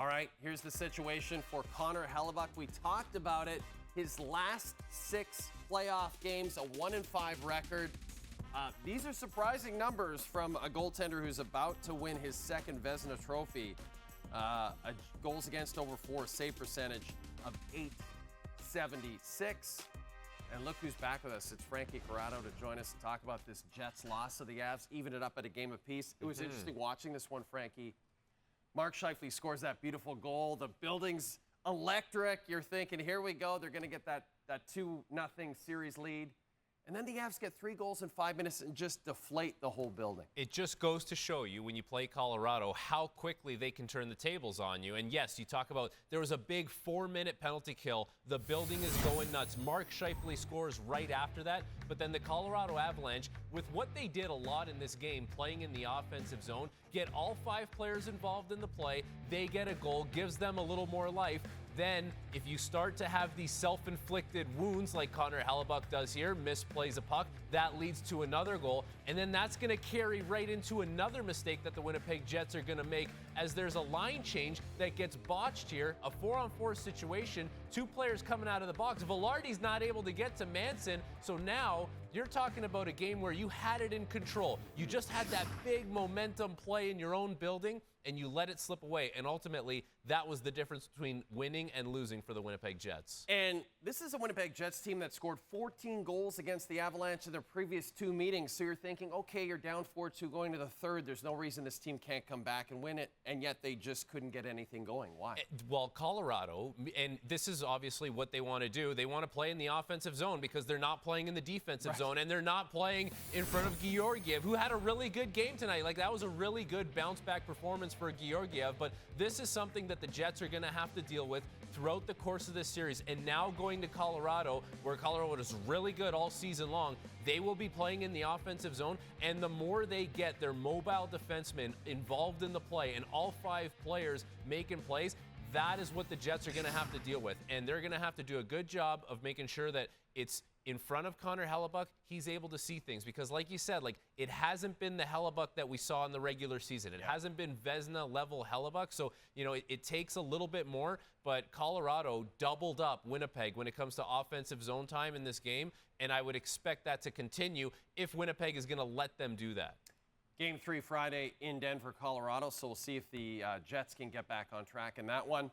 right, here's the situation for Connor Hellebuyck. We talked about it. His last 6 playoff games, a 1-5 record. These are surprising numbers from a goaltender who's about to win his second Vezina Trophy. A goals against over 4, save percentage of .876. And look who's back with us. It's Frankie Corrado to join us and talk about this Jets loss of the Avs, even it up at a game apiece. It was interesting watching this one, Frankie. Mark Scheifele scores that beautiful goal. The building's electric. You're thinking, here we go. They're going to get that 2-0 series lead. And then the Avs get 3 goals in 5 minutes and just deflate the whole building. It just goes to show you when you play Colorado how quickly they can turn the tables on you. And yes, you talk about there was a big 4-minute penalty kill. The building is going nuts. Mark Scheifele scores right after that. But then the Colorado Avalanche, with what they did a lot in this game, playing in the offensive zone, get all 5 players involved in the play. They get a goal, gives them a little more life. Then, if you start to have these self-inflicted wounds like Connor Hellebuyck does here, misplays a puck, that leads to another goal. And then that's going to carry right into another mistake that the Winnipeg Jets are going to make as there's a line change that gets botched here, a 4-on-4 situation, 2 players coming out of the box. Velarde's not able to get to Manson, so now you're talking about a game where you had it in control. You just had that big momentum play in your own building, and you let it slip away. And ultimately, that was the difference between winning and losing for the Winnipeg Jets. And this is a Winnipeg Jets team that scored 14 goals against the Avalanche in their previous 2 meetings. So you're thinking, okay, you're down 4-2 going to the third. There's no reason this team can't come back and win it. And yet they just couldn't get anything going. Why? Well, Colorado, and this is obviously what they want to do. They want to play in the offensive zone because they're not playing in the defensive zone, and they're not playing in front of Georgiev, who had a really good game tonight. Like, that was a really good bounce-back performance for Georgiev. But this is something that the Jets are going to have to deal with throughout the course of this series. And now going to Colorado, where Colorado is really good all season long, they will be playing in the offensive zone. And the more they get their mobile defensemen involved in the play and all 5 players making plays, that is what the Jets are going to have to deal with. And they're going to have to do a good job of making sure that it's in front of Connor Hellebuyck, he's able to see things. Because like you said, like, it hasn't been the Hellebuyck that we saw in the regular season. It hasn't been Vezina-level Hellebuyck. So, you know, it takes a little bit more. But Colorado doubled up Winnipeg when it comes to offensive zone time in this game. And I would expect that to continue if Winnipeg is going to let them do that. Game 3 Friday in Denver, Colorado. So we'll see if the Jets can get back on track in that one.